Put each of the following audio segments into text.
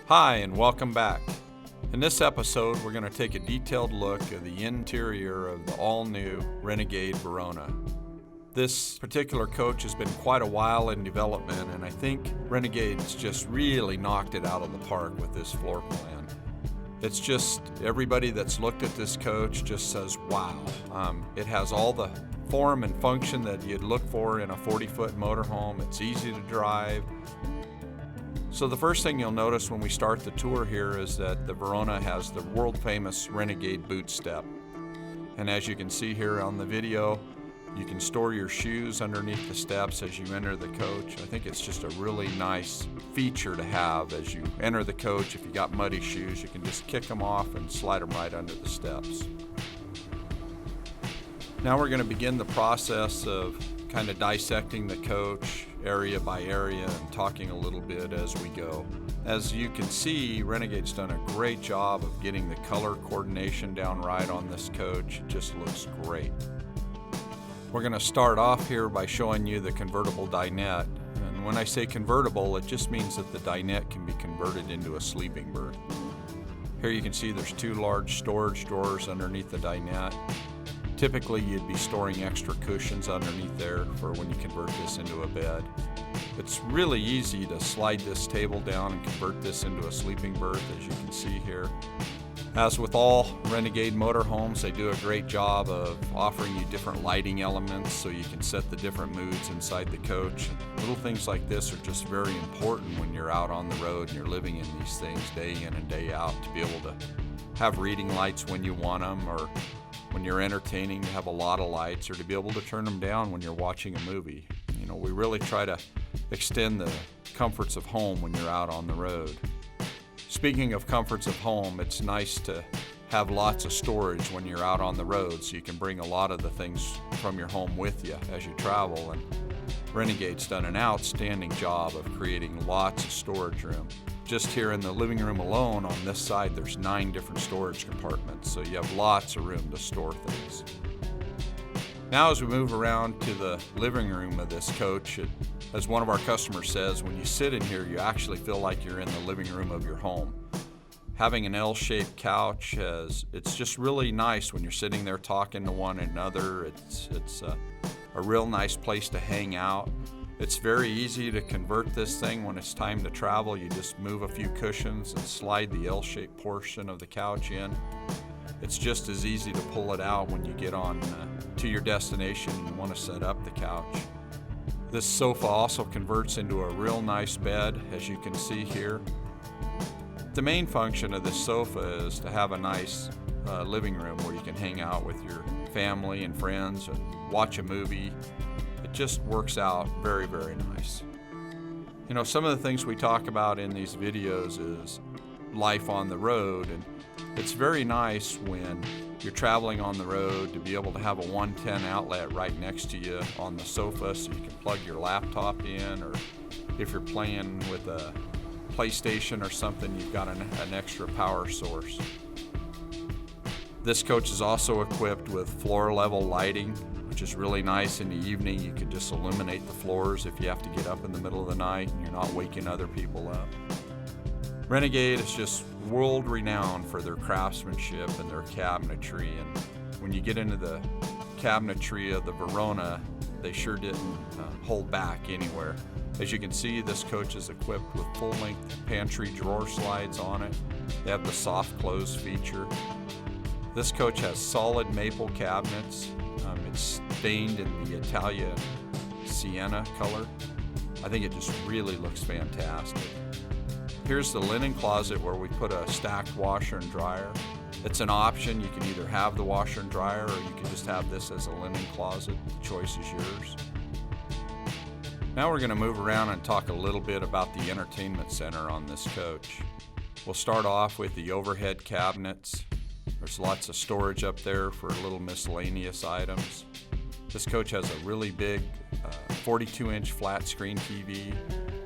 Hi, and welcome back. In this episode, we're going to take a detailed look at the interior of the all-new Renegade Verona. This particular coach has been quite a while in development, and I think Renegade's just really knocked it out of the park with this floor plan. It's just, everybody that's looked at this coach just says, wow. It has all the form and function that you'd look for in a 40-foot motorhome. It's easy to drive. So the first thing you'll notice when we start the tour here is that the Verona has the world-famous Renegade boot step. And as you can see here on the video, you can store your shoes underneath the steps as you enter the coach. I think it's just a really nice feature to have as you enter the coach. If you got muddy shoes, you can just kick them off and slide them right under the steps. Now we're going to begin the process of kind of dissecting the coach area by area and talking a little bit as we go. As you can see, Renegade's done a great job of getting the color coordination down right on this coach. It just looks great. We're going to start off here by showing you the Convertible Dinette. And when I say convertible, it just means that the dinette can be converted into a sleeping berth. Here you can see there's two large storage drawers underneath the dinette. Typically, you'd be storing extra cushions underneath there for when you convert this into a bed. It's really easy to slide this table down and convert this into a sleeping berth, as you can see here. As with all Renegade motorhomes, they do a great job of offering you different lighting elements so you can set the different moods inside the coach. Little things like this are just very important when you're out on the road and you're living in these things day in and day out, to be able to have reading lights when you want them, or when you're entertaining to have a lot of lights, or to be able to turn them down when you're watching a movie. You know, we really try to extend the comforts of home when you're out on the road. Speaking of comforts of home, it's nice to have lots of storage when you're out on the road, so you can bring a lot of the things from your home with you as you travel. And Renegade's done an outstanding job of creating lots of storage room. Just here in the living room alone, on this side, there's 9 different storage compartments, so you have lots of room to store things. Now as we move around to the living room of this coach, as one of our customers says, when you sit in here, you actually feel like you're in the living room of your home. Having an L-shaped couch, it's just really nice when you're sitting there talking to one another. It's a real nice place to hang out. It's very easy to convert this thing when it's time to travel. You just move a few cushions and slide the L-shaped portion of the couch in. It's just as easy to pull it out when you get on to your destination and you want to set up the couch. This sofa also converts into a real nice bed, as you can see here. The main function of this sofa is to have a nice living room where you can hang out with your family and friends and watch a movie. It just works out very, very nice. You know, some of the things we talk about in these videos is life on the road, and it's very nice when you're traveling on the road to be able to have a 110 outlet right next to you on the sofa, so you can plug your laptop in, or if you're playing with a PlayStation or something, you've got an extra power source. This coach is also equipped with floor level lighting, which is really nice. In the evening, you can just illuminate the floors if you have to get up in the middle of the night and you're not waking other people up. Renegade is just world renowned for their craftsmanship and their cabinetry, and when you get into the cabinetry of the Verona, they sure didn't hold back anywhere. As you can see, this coach is equipped with full-length pantry drawer slides on it. They have the soft close feature. This coach has solid maple cabinets. It's stained in the Italian sienna color. I think it just really looks fantastic. Here's the linen closet where we put a stacked washer and dryer. It's an option. You can either have the washer and dryer, or you can just have this as a linen closet. The choice is yours. Now we're going to move around and talk a little bit about the entertainment center on this coach. We'll start off with the overhead cabinets. There's lots of storage up there for little miscellaneous items. This coach has a really big 42-inch flat screen TV.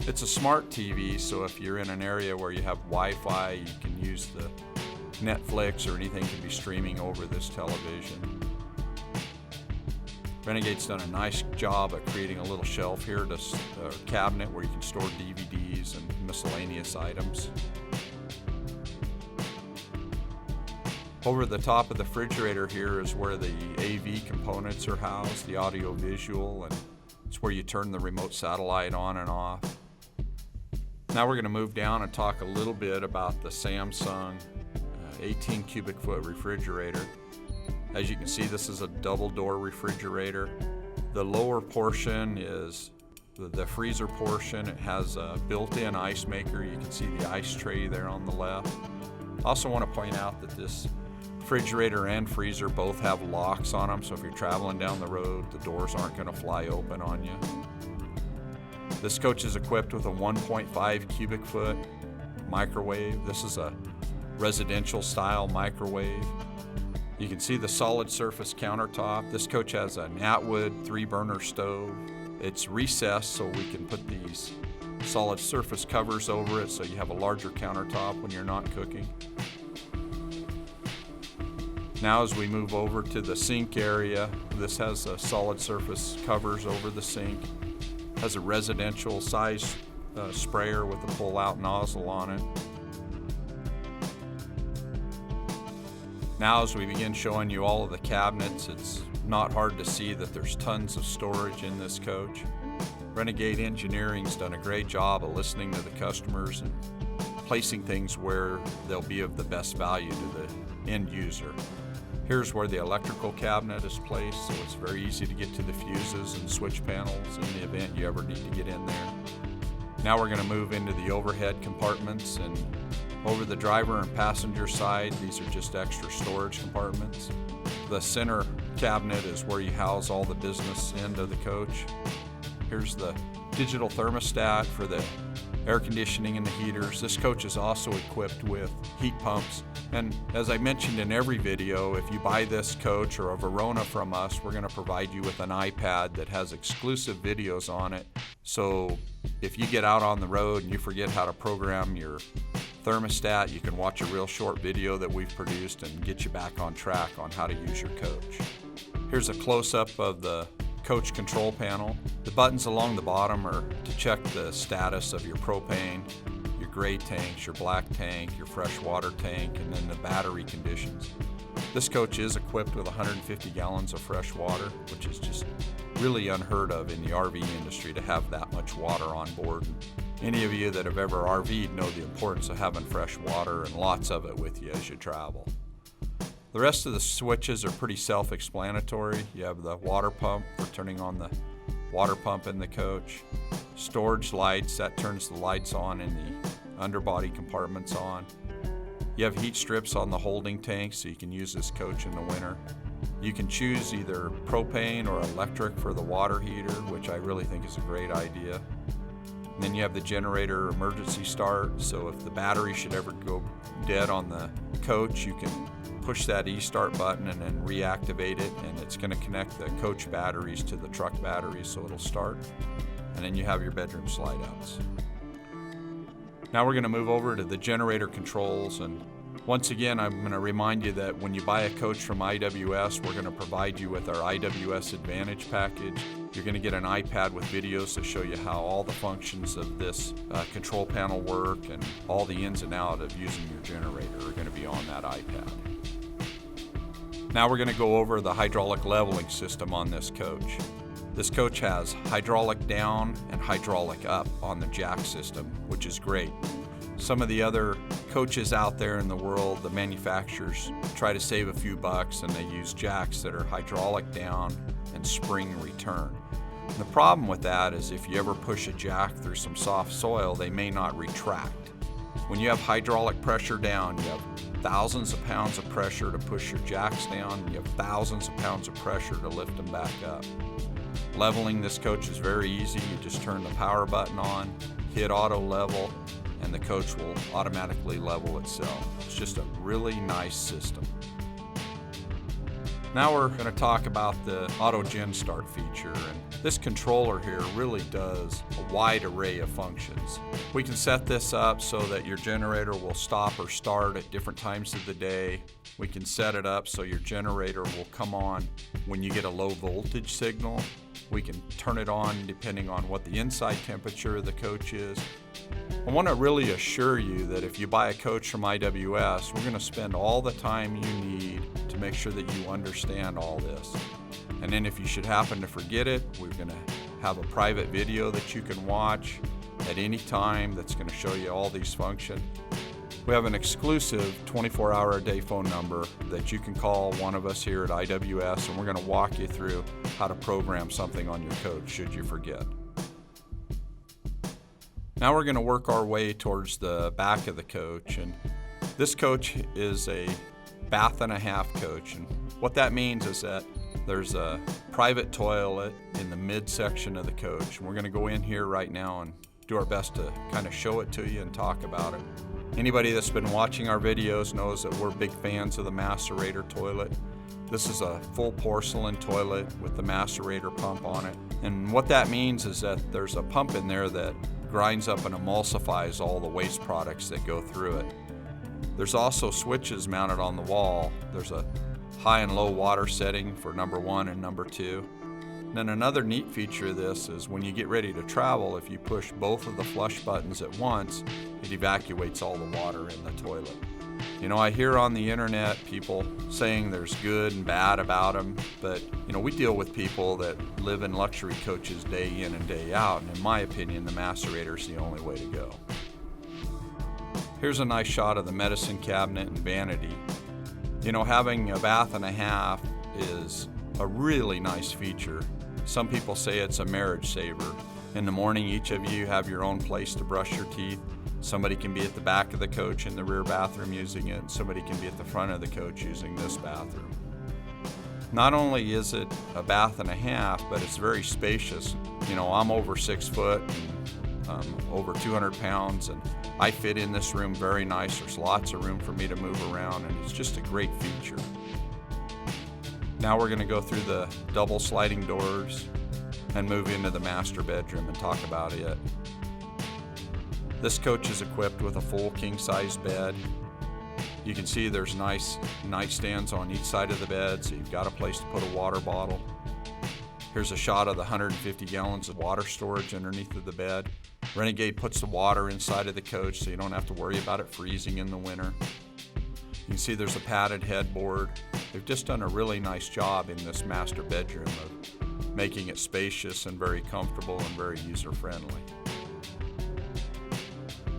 It's a smart TV, so if you're in an area where you have Wi-Fi, you can use the Netflix or anything can be streaming over this television. Renegade's done a nice job at creating a little shelf here, a cabinet where you can store DVDs and miscellaneous items. Over the top of the refrigerator here is where the AV components are housed, the audio visual, and it's where you turn the remote satellite on and off. Now we're going to move down and talk a little bit about the Samsung 18 cubic foot refrigerator. As you can see, this is a double door refrigerator. The lower portion is the freezer portion. It has a built-in ice maker. You can see the ice tray there on the left. I also want to point out that this refrigerator and freezer both have locks on them, so if you're traveling down the road, the doors aren't going to fly open on you. This coach is equipped with a 1.5 cubic foot microwave. This is a residential style microwave. You can see the solid surface countertop. This coach has an Atwood 3-burner stove. It's recessed so we can put these solid surface covers over it so you have a larger countertop when you're not cooking. Now as we move over to the sink area, this has a solid surface covers over the sink. Has a residential size sprayer with a pull-out nozzle on it. Now as we begin showing you all of the cabinets, it's not hard to see that there's tons of storage in this coach. Renegade Engineering's done a great job of listening to the customers and placing things where they'll be of the best value to the end user. Here's where the electrical cabinet is placed, so it's very easy to get to the fuses and switch panels in the event you ever need to get in there. Now we're going to move into the overhead compartments, and over the driver and passenger side, these are just extra storage compartments. The center cabinet is where you house all the business end of the coach. Here's the digital thermostat for the air conditioning and the heaters. This coach is also equipped with heat pumps. And as I mentioned in every video, if you buy this coach or a Verona from us, we're going to provide you with an iPad that has exclusive videos on it. So if you get out on the road and you forget how to program your thermostat, you can watch a real short video that we've produced and get you back on track on how to use your coach. Here's a close-up of the coach control panel. The buttons along the bottom are to check the status of your propane, your gray tanks, your black tank, your fresh water tank, and then the battery conditions. This coach is equipped with 150 gallons of fresh water, which is just really unheard of in the RV industry to have that much water on board. Any of you that have ever RV'd know the importance of having fresh water and lots of it with you as you travel. The rest of the switches are pretty self-explanatory. You have the water pump for turning on the water pump in the coach. Storage lights, that turns the lights on and the underbody compartments on. You have heat strips on the holding tank so you can use this coach in the winter. You can choose either propane or electric for the water heater, which I really think is a great idea. And then you have the generator emergency start, so if the battery should ever go dead on the coach, you can push that e-start button and then reactivate it, and it's going to connect the coach batteries to the truck batteries so it'll start. And then you have your bedroom slide outs. Now we're going to move over to the generator controls, and once again I'm going to remind you that when you buy a coach from IWS, we're going to provide you with our IWS Advantage package. You're going to get an iPad with videos that show you how all the functions of this control panel work, and all the ins and outs of using your generator are going to be on that iPad. Now we're going to go over the hydraulic leveling system on this coach. This coach has hydraulic down and hydraulic up on the jack system, which is great. Some of the other coaches out there in the world, the manufacturers try to save a few bucks and they use jacks that are hydraulic down and spring return. And the problem with that is if you ever push a jack through some soft soil, they may not retract. When you have hydraulic pressure down, you have thousands of pounds of pressure to push your jacks down, and you have thousands of pounds of pressure to lift them back up. Leveling this coach is very easy. You just turn the power button on, hit auto level, and the coach will automatically level itself. It's just a really nice system. Now we're going to talk about the auto gen start feature, and this controller here really does a wide array of functions. We can set this up so that your generator will stop or start at different times of the day. We can set it up so your generator will come on when you get a low voltage signal. We can turn it on depending on what the inside temperature of the coach is. I want to really assure you that if you buy a coach from IWS, we're going to spend all the time you need to make sure that you understand all this. And then if you should happen to forget it, we're going to have a private video that you can watch at any time that's going to show you all these functions. We have an exclusive 24-hour-a-day phone number that you can call one of us here at IWS, and we're going to walk you through how to program something on your coach should you forget. Now we're going to work our way towards the back of the coach, and this coach is a bath and a half coach, and what that means is that there's a private toilet in the midsection of the coach, and we're going to go in here right now and do our best to kind of show it to you and talk about it. Anybody that's been watching our videos knows that we're big fans of the Macerator Toilet. This is a full porcelain toilet with the Macerator pump on it, and what that means is that there's a pump in there that grinds up and emulsifies all the waste products that go through it. There's also switches mounted on the wall. There's a high and low water setting for number 1 and number 2. And then another neat feature of this is when you get ready to travel, if you push both of the flush buttons at once, it evacuates all the water in the toilet. You know, I hear on the internet people saying there's good and bad about them, but you know, we deal with people that live in luxury coaches day in and day out, and in my opinion, the Macerator is the only way to go. Here's a nice shot of the medicine cabinet and vanity. You know, having a bath and a half is a really nice feature. Some people say it's a marriage saver. In the morning, each of you have your own place to brush your teeth. Somebody can be at the back of the coach in the rear bathroom using it, and somebody can be at the front of the coach using this bathroom. Not only is it a bath and a half, but it's very spacious. You know, I'm over 6 foot and over 200 pounds, and I fit in this room very nice. There's lots of room for me to move around, and it's just a great feature. Now we're going to go through the double sliding doors and move into the master bedroom and talk about it. This coach is equipped with a full king-size bed. You can see there's nice nightstands on each side of the bed, so you've got a place to put a water bottle. Here's a shot of the 150 gallons of water storage underneath of the bed. Renegade puts the water inside of the coach so you don't have to worry about it freezing in the winter. You can see there's a padded headboard. They've just done a really nice job in this master bedroom of making it spacious and very comfortable and very user-friendly.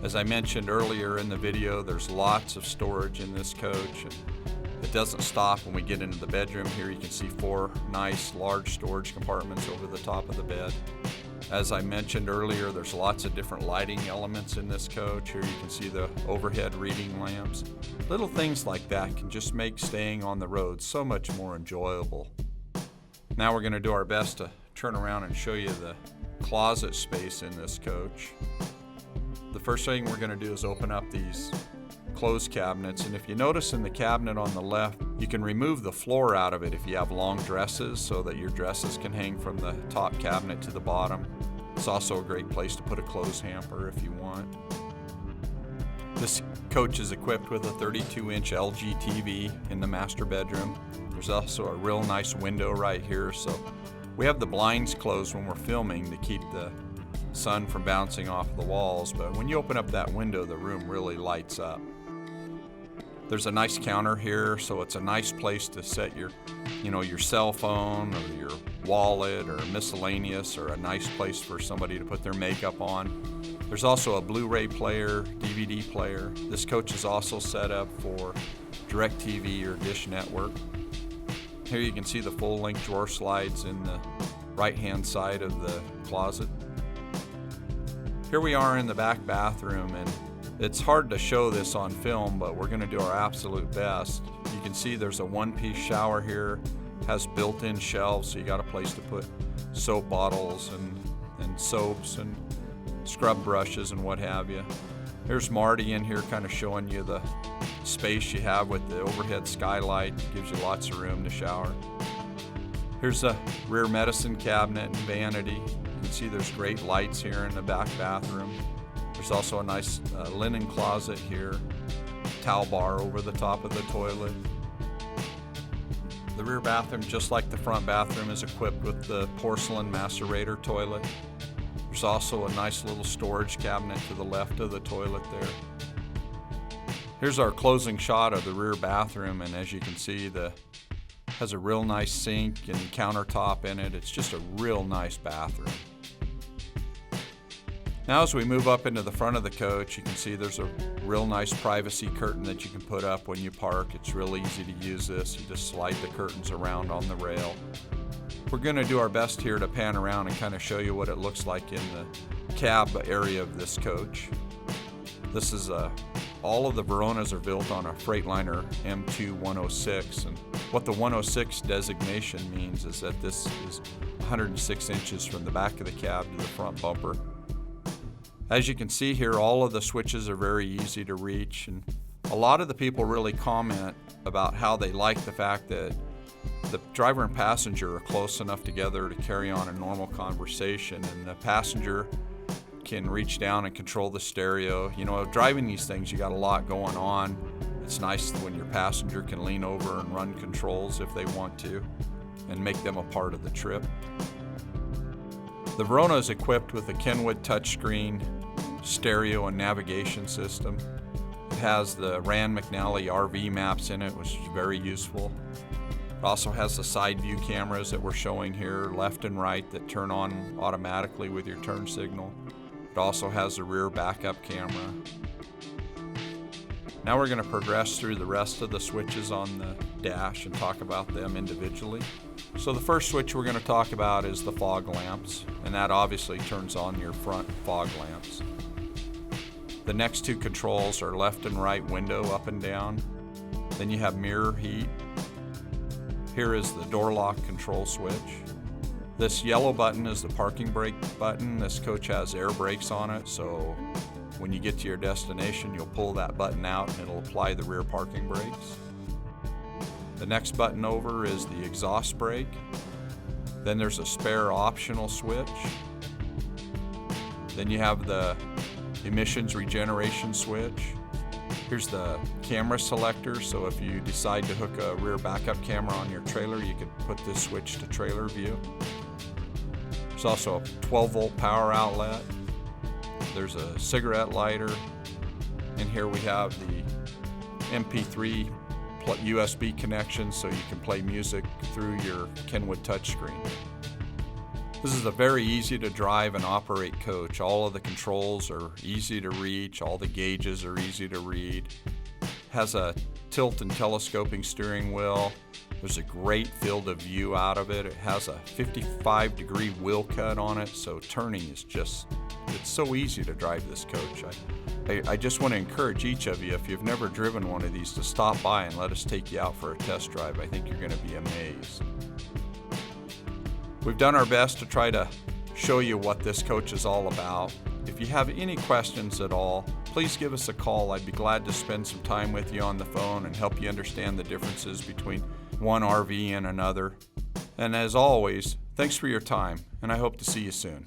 As I mentioned earlier in the video, there's lots of storage in this coach, and it doesn't stop when we get into the bedroom. Here you can see 4 nice large storage compartments over the top of the bed. As I mentioned earlier, there's lots of different lighting elements in this coach. Here you can see the overhead reading lamps. Little things like that can just make staying on the road so much more enjoyable. Now we're going to do our best to turn around and show you the closet space in this coach. The first thing we're going to do is open up these clothes cabinets, and if you notice in the cabinet on the left, you can remove the floor out of it if you have long dresses so that your dresses can hang from the top cabinet to the bottom. It's also a great place to put a clothes hamper if you want. This coach is equipped with a 32-inch LG TV in the master bedroom. There's also a real nice window right here, so we have the blinds closed when we're filming to keep the sun from bouncing off the walls, but when you open up that window, the room really lights up. There's a nice counter here, so it's a nice place to set your cell phone or your wallet or miscellaneous, or a nice place for somebody to put their makeup on. There's also a Blu-ray player, DVD player. This coach is also set up for DirecTV or Dish Network. Here you can see the full-length drawer slides in the right-hand side of the closet. Here we are in the back bathroom, and it's hard to show this on film, but we're going to do our absolute best. You can see there's a one-piece shower here, has built-in shelves, so you got a place to put soap bottles and soaps and scrub brushes and what have you. Here's Marty in here kind of showing you the space you have with the overhead skylight. It gives you lots of room to shower. Here's a rear medicine cabinet and vanity. You can see there's great lights here in the back bathroom. There's also a nice linen closet here, towel bar over the top of the toilet. The rear bathroom, just like the front bathroom, is equipped with the porcelain Macerator toilet. There's There's also a nice little storage cabinet to the left of the toilet there. Here's our closing shot of the rear bathroom, and as you can see, has a real nice sink and countertop in it. It's just a real nice bathroom. Now as we move up into the front of the coach, you can see there's a real nice privacy curtain that you can put up when you park. It's real easy to use this. You just slide the curtains around on the rail. We're going to do our best here to pan around and kind of show you what it looks like in the cab area of this coach. This is all of the Veronas are built on a Freightliner M2 106, and what the 106 designation means is that this is 106 inches from the back of the cab to the front bumper. As you can see here, all of the switches are very easy to reach, and a lot of the people really comment about how they like the fact that the driver and passenger are close enough together to carry on a normal conversation, and the passenger can reach down and control the stereo. You know, driving these things, you got a lot going on. It's nice when your passenger can lean over and run controls if they want to and make them a part of the trip. The Verona is equipped with a Kenwood touchscreen stereo and navigation system. It has the Rand McNally RV maps in it, which is very useful. It also has the side view cameras that we're showing here, left and right, that turn on automatically with your turn signal. It also has a rear backup camera. Now we're going to progress through the rest of the switches on the dash and talk about them individually. So the first switch we're going to talk about is the fog lamps, and that obviously turns on your front fog lamps. The next two controls are left and right window up and down. Then you have mirror heat. Here is the door lock control switch. This yellow button is the parking brake button. This coach has air brakes on it, so when you get to your destination, you'll pull that button out and it'll apply the rear parking brakes. The next button over is the exhaust brake. Then there's a spare optional switch. Then you have the emissions regeneration switch. Here's the camera selector, so if you decide to hook a rear backup camera on your trailer, you could put this switch to trailer view. There's also a 12-volt power outlet. There's a cigarette lighter. And here we have the MP3 USB connection, so you can play music through your Kenwood touchscreen. This is a very easy to drive and operate coach. All of the controls are easy to reach, all the gauges are easy to read. Has a tilt and telescoping steering wheel. There's a great field of view out of it. It has a 55-degree wheel cut on it, so turning is it's so easy to drive this coach. I just want to encourage each of you, if you've never driven one of these, to stop by and let us take you out for a test drive. I think you're going to be amazed. We've done our best to try to show you what this coach is all about. If you have any questions at all, please give us a call. I'd be glad to spend some time with you on the phone and help you understand the differences between one RV and another. And as always, thanks for your time, and I hope to see you soon.